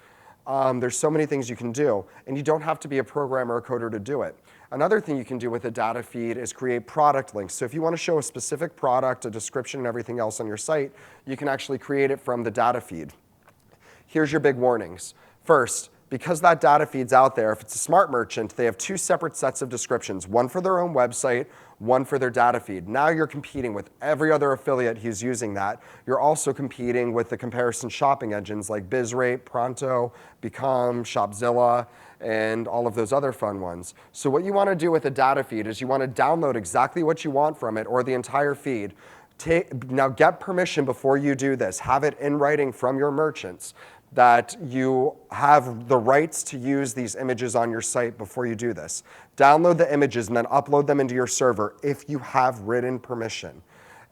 Speaker 2: There's so many things you can do, and you don't have to be a programmer or coder to do it. Another thing you can do with a data feed is create product links. So if you want to show a specific product, a description, and everything else on your site, you can actually create it from the data feed. Here's your big warnings. First, because that data feed's out there, if it's a smart merchant, they have two separate sets of descriptions, one for their own website, one for their data feed. Now you're competing with every other affiliate who's using that. You're also competing with the comparison shopping engines like BizRate, Pronto, Become, Shopzilla, and all of those other fun ones. So what you want to do with a data feed is you want to download exactly what you want from it or the entire feed. Now get permission before you do this. Have it in writing from your merchants that you have the rights to use these images on your site before you do this. Download the images and then upload them into your server if you have written permission.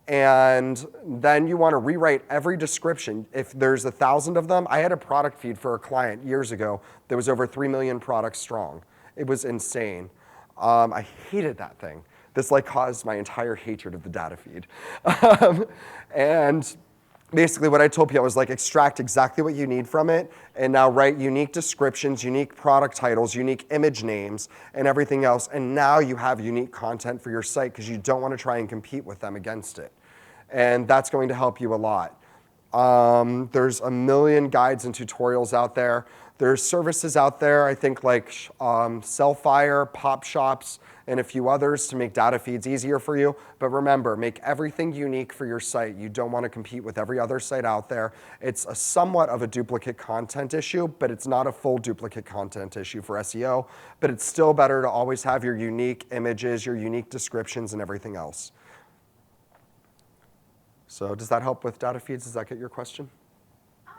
Speaker 2: And then you want to rewrite every description. If there's 1,000 of them, I had a product feed for a client years ago that was over 3 million products strong. It was insane. I hated that thing. This caused my entire hatred of the data feed. And basically what I told people was extract exactly what you need from it and now write unique descriptions, unique product titles, unique image names, and everything else. And now you have unique content for your site because you don't want to try and compete with them against it. And that's going to help you a lot. There's a million guides and tutorials out there. There's services out there, I think Sellfire, Pop Shops, and a few others to make data feeds easier for you. But remember, make everything unique for your site. You don't want to compete with every other site out there. It's a somewhat of a duplicate content issue, but it's not a full duplicate content issue for SEO. But it's still better to always have your unique images, your unique descriptions, and everything else. So does that help with data feeds? Does that get your question?
Speaker 5: I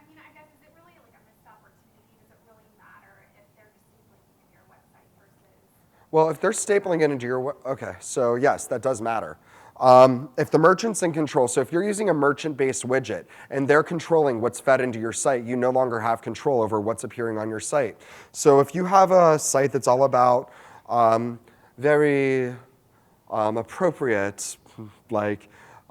Speaker 5: mean, I guess, is it really like a missed opportunity? Does it really matter if they're just simply in your website versus?
Speaker 2: Well, if they're stapling it into your, okay, so yes, that does matter. If the merchant's in control, so if you're using a merchant-based widget and they're controlling what's fed into your site, you no longer have control over what's appearing on your site. So if you have a site that's all about very appropriate,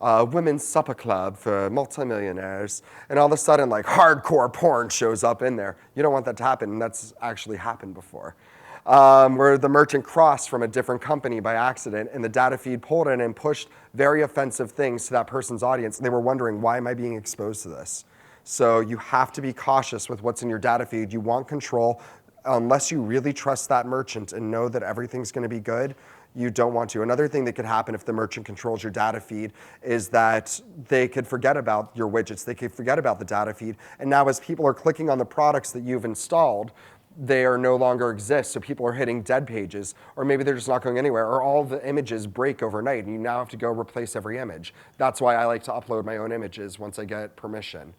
Speaker 2: women's supper club for multimillionaires, and all of a sudden hardcore porn shows up in there. You don't want that to happen, and that's actually happened before. Where the merchant crossed from a different company by accident, and the data feed pulled in and pushed very offensive things to that person's audience. They were wondering, why am I being exposed to this? So you have to be cautious with what's in your data feed. You want control. Unless you really trust that merchant and know that everything's going to be good, you don't want to. Another thing that could happen if the merchant controls your data feed is that they could forget about your widgets. They could forget about the data feed. And now as people are clicking on the products that you've installed, they are no longer exist. So people are hitting dead pages, or maybe they're just not going anywhere, or all the images break overnight and you now have to go replace every image. That's why I like to upload my own images once I get permission.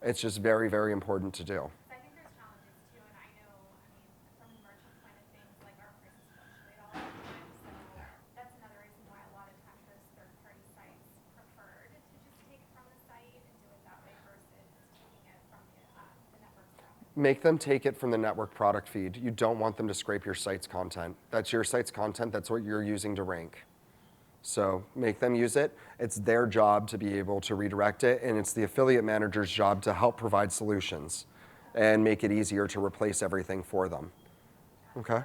Speaker 2: It's just very, very important to do.
Speaker 5: I think there's challenges too, and I know, from the merchant side of things, our prices fluctuate all the time, so that's another reason why a lot of times those third-party sites preferred to just take it from the site and do it that
Speaker 2: Make them take it from the network product feed. You don't want them to scrape your site's content. That's your site's content. That's what you're using to rank. So make them use it. It's their job to be able to redirect it, and it's the affiliate manager's job to help provide solutions and make it easier to replace everything for them. Okay?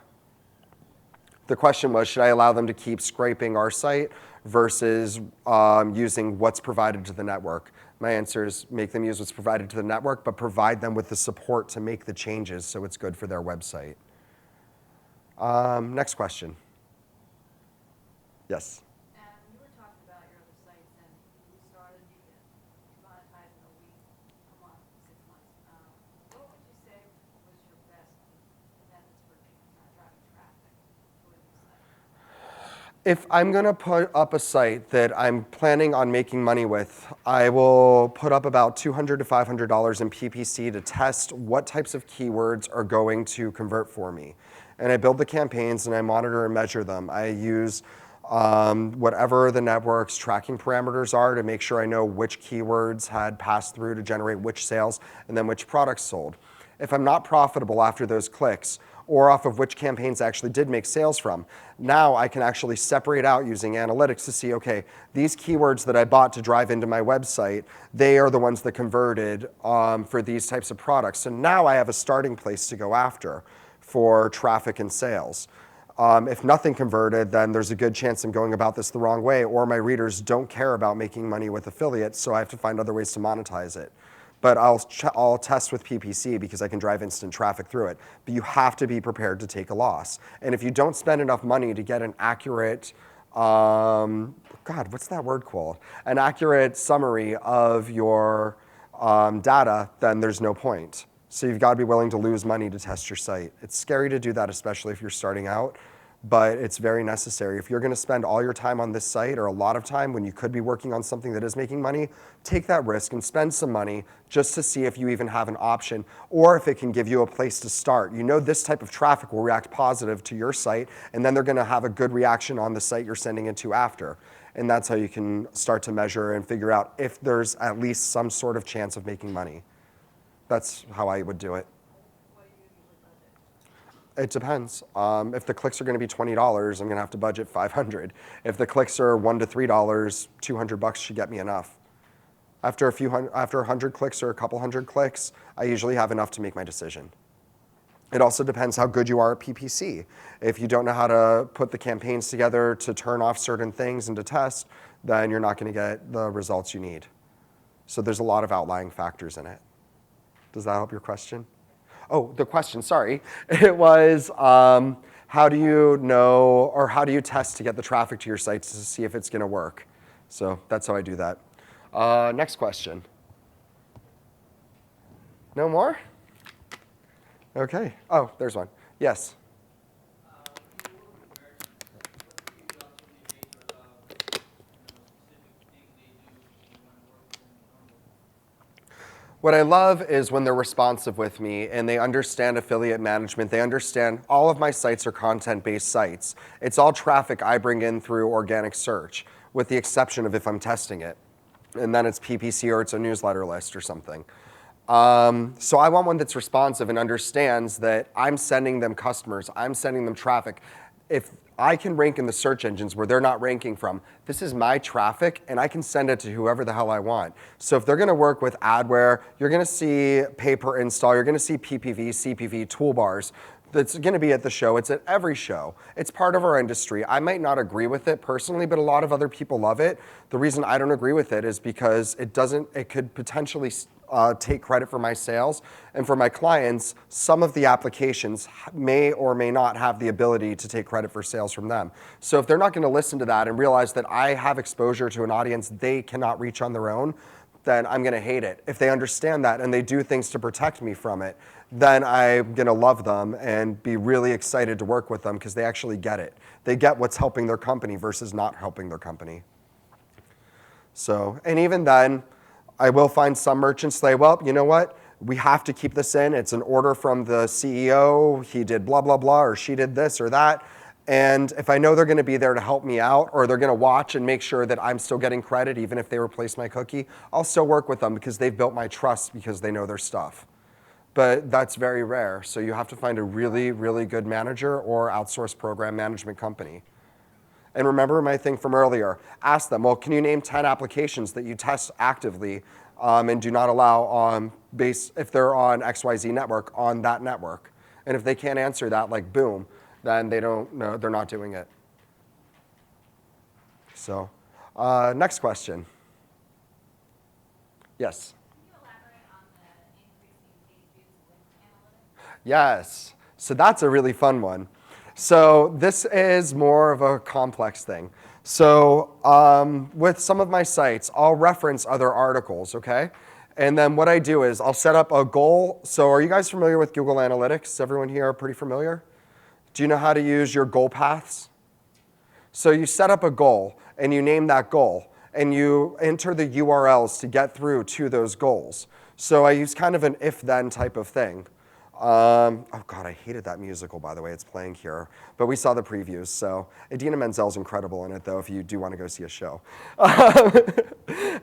Speaker 2: The question was, should I allow them to keep scraping our site versus using what's provided to the network? My answer is make them use what's provided to the network, but provide them with the support to make the changes so it's good for their website. Next question. Yes?
Speaker 5: You were talking about your other sites, and you started monetizing a week, a month, 6 months. What would you say was your best methods for driving traffic to a new site?
Speaker 2: If I'm going to put up a site that I'm planning on making money with, I will put up about $200 to $500 in PPC to test what types of keywords are going to convert for me. And I build the campaigns and I monitor and measure them. I use whatever the network's tracking parameters are to make sure I know which keywords had passed through to generate which sales and then which products sold. If I'm not profitable after those clicks, or off of which campaigns I actually did make sales from, now I can actually separate out using analytics to see, okay, these keywords that I bought to drive into my website, they are the ones that converted for these types of products. So now I have a starting place to go after for traffic and sales. If nothing converted, then there's a good chance I'm going about this the wrong way, or my readers don't care about making money with affiliates, so I have to find other ways to monetize it. But I'll test with PPC because I can drive instant traffic through it. But you have to be prepared to take a loss. And if you don't spend enough money to get an accurate, God, what's that word called? An accurate summary of your data, then there's no point. So you've got to be willing to lose money to test your site. It's scary to do that, especially if you're starting out, but it's very necessary. If you're going to spend all your time on this site or a lot of time when you could be working on something that is making money, take that risk and spend some money just to see if you even have an option or if it can give you a place to start. You know this type of traffic will react positive to your site, and then they're going to have a good reaction on the site you're sending it to after. And that's how you can start to measure and figure out if there's at least some sort of chance of making money. That's how I would do it.
Speaker 5: What do you usually budget?
Speaker 2: It depends. If the clicks are going to be $20, I'm going to have to budget $500. If the clicks are $1 to $3, $200 should get me enough. After 100 clicks or a couple hundred clicks, I usually have enough to make my decision. It also depends how good you are at PPC. If you don't know how to put the campaigns together to turn off certain things and to test, then you're not going to get the results you need. So there's a lot of outlying factors in it. Does that help your question? Oh, the question, sorry. It was, how do you know, or how do you test to get the traffic to your sites to see if it's going to work? So that's how I do that. Next question. No more? Okay. Oh, there's one. Yes. What I love is when they're responsive with me and they understand affiliate management. They understand all of my sites are content-based sites. It's all traffic I bring in through organic search, with the exception of if I'm testing it. And then it's PPC or it's a newsletter list or something. So I want one that's responsive and understands that I'm sending them customers, I'm sending them traffic. If I can rank in the search engines where they're not ranking from, this is my traffic and I can send it to whoever the hell I want. So if they're going to work with adware, you're going to see pay-per install, you're going to see PPV, CPV, toolbars. That's going to be at the show. It's at every show. It's part of our industry. I might not agree with it personally, but a lot of other people love it. The reason I don't agree with it is because it could potentially take credit for my sales. And for my clients, some of the applications may or may not have the ability to take credit for sales from them. So if they're not going to listen to that and realize that I have exposure to an audience they cannot reach on their own, then I'm going to hate it. If they understand that and they do things to protect me from it, then I'm going to love them and be really excited to work with them because they actually get it. They get what's helping their company versus not helping their company. So, and even then, I will find some merchants say, well, you know what? We have to keep this in. It's an order from the CEO. He did blah, blah, blah, or she did this or that. And if I know they're going to be there to help me out, or they're going to watch and make sure that I'm still getting credit even if they replace my cookie, I'll still work with them because they've built my trust because they know their stuff. but that's very rare. So you have to find a really, really good manager or outsource program management company. And remember my thing from earlier. Ask them, well, can you name 10 applications that you test actively and do not allow on if they're on XYZ network, on that network? And if they can't answer that, like boom, then they don't know, they're not doing it. So next question. Yes?
Speaker 5: Can you elaborate on the increasing page views with analytics?
Speaker 2: Yes. So that's a really fun one. So this is more of a complex thing. So with some of my sites, I'll reference other articles, okay? And then what I do is I'll set up a goal. So are you guys familiar with Google Analytics? Everyone here pretty familiar? Do you know how to use your goal paths? So you set up a goal, and you name that goal, and you enter the URLs to get through to those goals. So I use kind of an if-then type of thing. Oh God, I hated that musical, by the way. It's playing here. But we saw the previews, so Idina Menzel's incredible in it, though, if you do want to go see a show.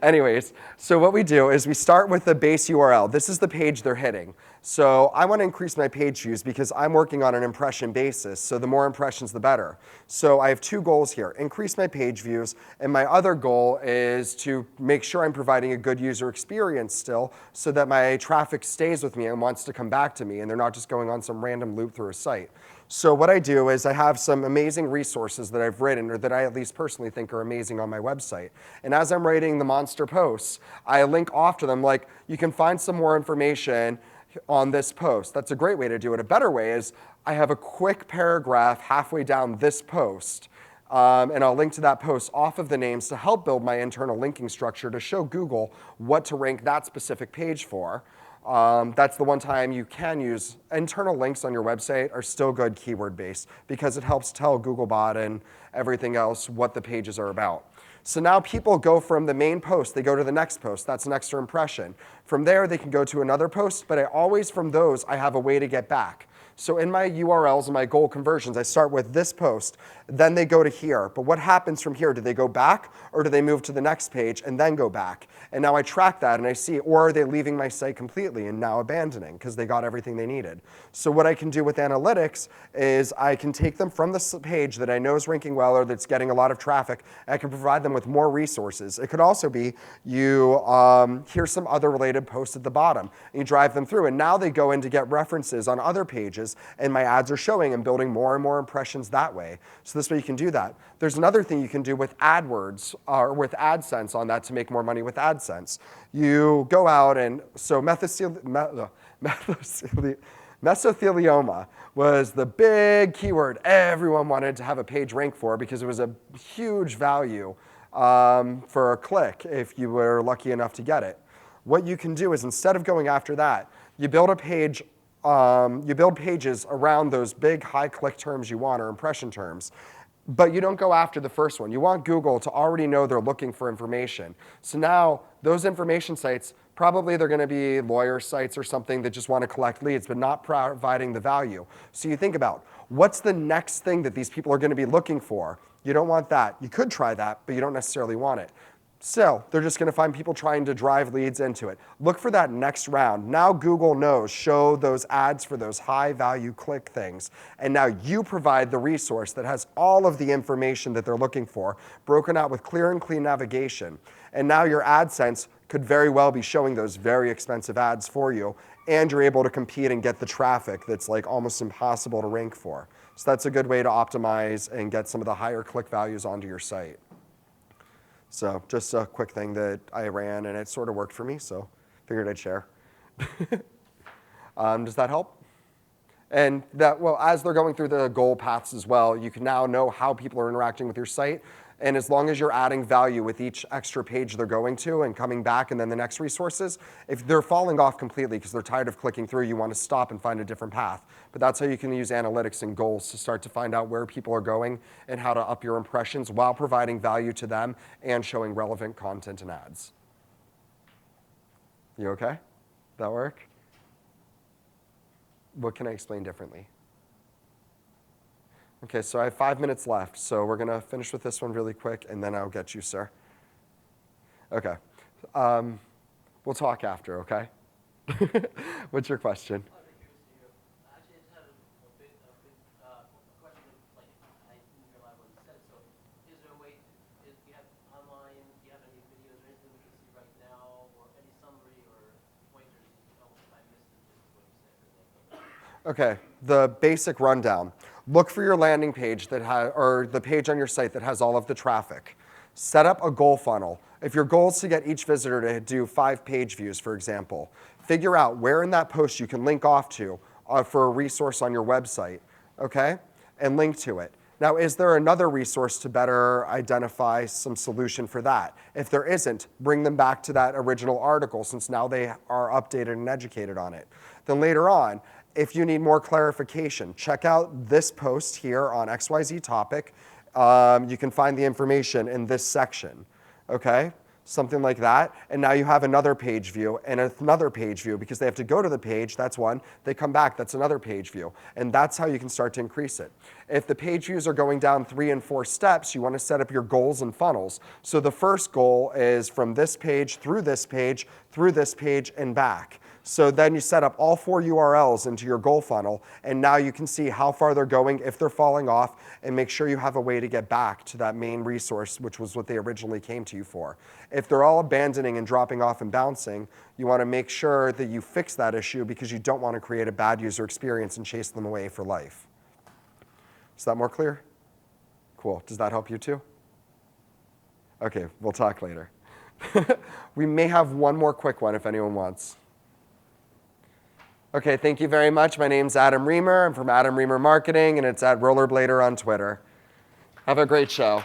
Speaker 2: Anyways, so what we do is we start with the base URL. This is the page they're hitting. So I want to increase my page views because I'm working on an impression basis, so the more impressions, the better. So I have two goals here, increase my page views, and my other goal is to make sure I'm providing a good user experience still so that my traffic stays with me and wants to come back to me, and they're not just going on some random loop through a site. So what I do is I have some amazing resources that I've written or that I at least personally think are amazing on my website. And as I'm writing the monster posts, I link off to them like, you can find some more information on this post. That's a great way to do it. A better way is I have a quick paragraph halfway down this post, and I'll link to that post off of the names to help build my internal linking structure to show Google what to rank that specific page for. That's the one time you can use internal links on your website are still good keyword based because it helps tell Googlebot and everything else what the pages are about. So now people go from the main post, they go to the next post. That's an extra impression. From there, they can go to another post, but I always, from those, I have a way to get back. So in my URLs and my goal conversions, I start with this post, then they go to here. But what happens from here? Do they go back, or do they move to the next page and then go back? And now I track that and I see, or are they leaving my site completely and now abandoning because they got everything they needed? So what I can do with analytics is I can take them from this page that I know is ranking well or that's getting a lot of traffic, and I can provide them with more resources. It could also be you here's some other related posts at the bottom, and you drive them through, and now they go in to get references on other pages, and my ads are showing and building more and more impressions that way. So this way you can do that. There's another thing you can do with AdWords or with Adsense on that to make more money with Adsense. You go out and, so mesothelioma was the big keyword everyone wanted to have a page rank for because it was a huge value for a click if you were lucky enough to get it. What you can do is instead of going after that, you build a page, you build pages around those big high click terms you want or impression terms. But you don't go after the first one. You want Google to already know they're looking for information. So now those information sites, probably they're going to be lawyer sites or something that just want to collect leads but not providing the value. So you think about what's the next thing that these people are going to be looking for. You don't want that. You could try that, but you don't necessarily want it. So they're just going to find people trying to drive leads into it. Look for that next round. Now Google knows, show those ads for those high value click things. And now you provide the resource that has all of the information that they're looking for, broken out with clear and clean navigation. And now your AdSense could very well be showing those very expensive ads for you, and you're able to compete and get the traffic that's like almost impossible to rank for. So that's a good way to optimize and get some of the higher click values onto your site. So just a quick thing that I ran, and it sort of worked for me, so figured I'd share. Does that help? And that, well, as they're going through the goal paths as well, you can now know how people are interacting with your site. And as long as you're adding value with each extra page they're going to and coming back and then the next resources, if they're falling off completely because they're tired of clicking through, you want to stop and find a different path. But that's how you can use analytics and goals to start to find out where people are going and how to up your impressions while providing value to them and showing relevant content and ads. You okay? That work? What can I explain differently? Okay, so I have 5 minutes left, so we're going to finish with this one really quick, and then I'll get you, sir. Okay. We'll talk after, okay? What's your question?
Speaker 7: Actually, I just had a big question. Like, I didn't hear a lot of what you said. So, is there a way? Do you have online? Do you have any videos or anything we can see right now, or any summary or pointers? If I missed the gist of what you said.
Speaker 2: Okay, the basic rundown. Look for your landing page that has, or the page on your site that has all of the traffic. Set up a goal funnel. If your goal is to get each visitor to do 5 page views, for example, figure out where in that post you can link off to for a resource on your website, okay? And link to it. Now, is there another resource to better identify some solution for that? If there isn't, bring them back to that original article since now they are updated and educated on it. Then later on, if you need more clarification, check out this post here on XYZ topic. You can find the information in this section, okay? Something like that. And now you have another page view and another page view because they have to go to the page, that's one. They come back, that's another page view. And that's how you can start to increase it. If the page views are going down 3 and 4 steps, you want to set up your goals and funnels. So the first goal is from this page, through this page, and back. So then you set up all 4 URLs into your goal funnel, and now you can see how far they're going, if they're falling off, and make sure you have a way to get back to that main resource, which was what they originally came to you for. If they're all abandoning and dropping off and bouncing, you want to make sure that you fix that issue because you don't want to create a bad user experience and chase them away for life. Is that more clear? Cool. Does that help you too? Okay, we'll talk later. We may have one more quick one if anyone wants. Okay, thank you very much. My name's Adam Riemer. I'm from Adam Riemer Marketing, and it's at Rollerblader on Twitter. Have a great show.